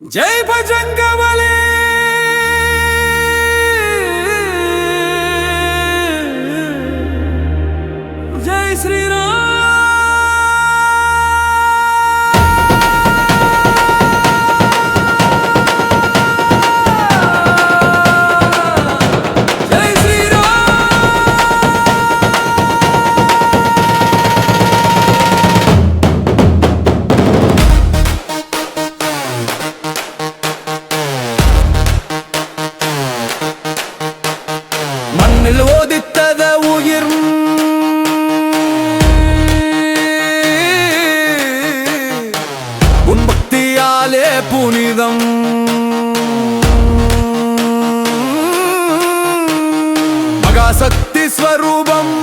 जय बजरंगबली जय श्री राम जय श्री மண்ணில் ஓதித்தத உயிர் உன் பக்தியாலே புனிதம் மகாசக்தி ஸ்வரூபம்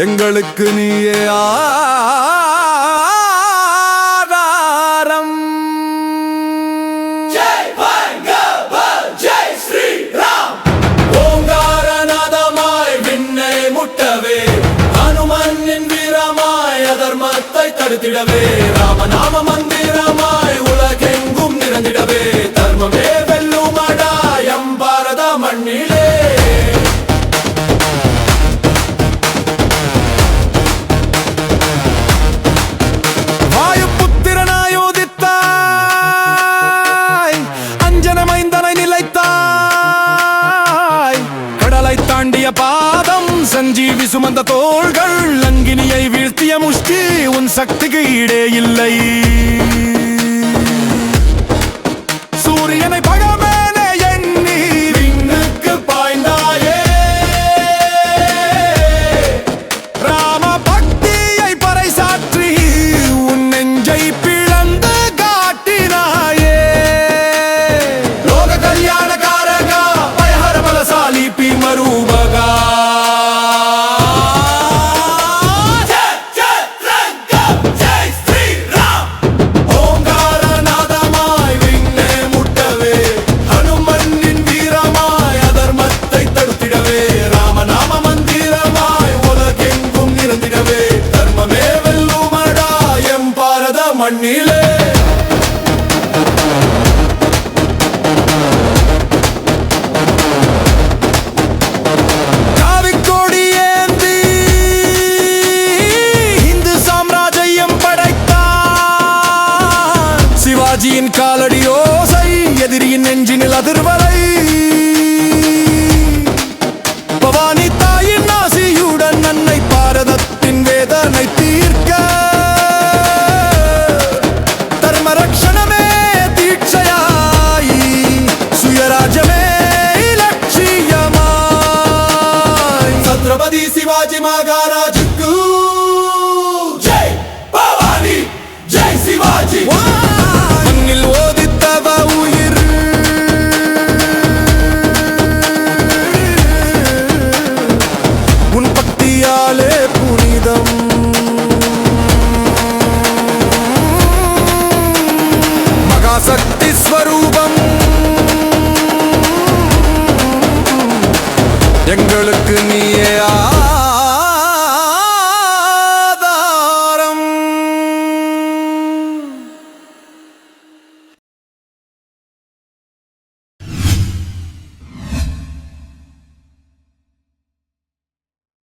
எங்களுக்கு நீயே ஆதாரம். அதர்மத்தை தடுத்திடவே ராமநாம மந்திரமாய் உலகெங்கும் நிறைந்திடவே தர்மமே வெல்லுமடா எம் பாரத மண்ணிலே. வாயுபுத்திரனாயோதித்தாய் அஞ்சன மைந்தனை நிலைத்தாய் கடலை தாண்டிய பாதம் சஞ்சீவி சுமந்த தோள்கள் லங்கினியை வீழ்த்திய முஷ்டி உன் சக்திக்கு ஈடே இல்லை. சூரியனை பகமேனே எண்ணி விண்ணுக்கு பாய்ந்தாயே ராம பக்தியை பறைசாற்றி உன் நெஞ்சை பிளந்து காட்டினாயே. லோக கல்யாண காரகா பயஹர பலசாலி பீமரூபகா மண்ணிலே. காவிக்கொடி ஏந்தி இந்து சாம்ராஜ்யம் படைத்தான் சிவாஜியின் காலடியோ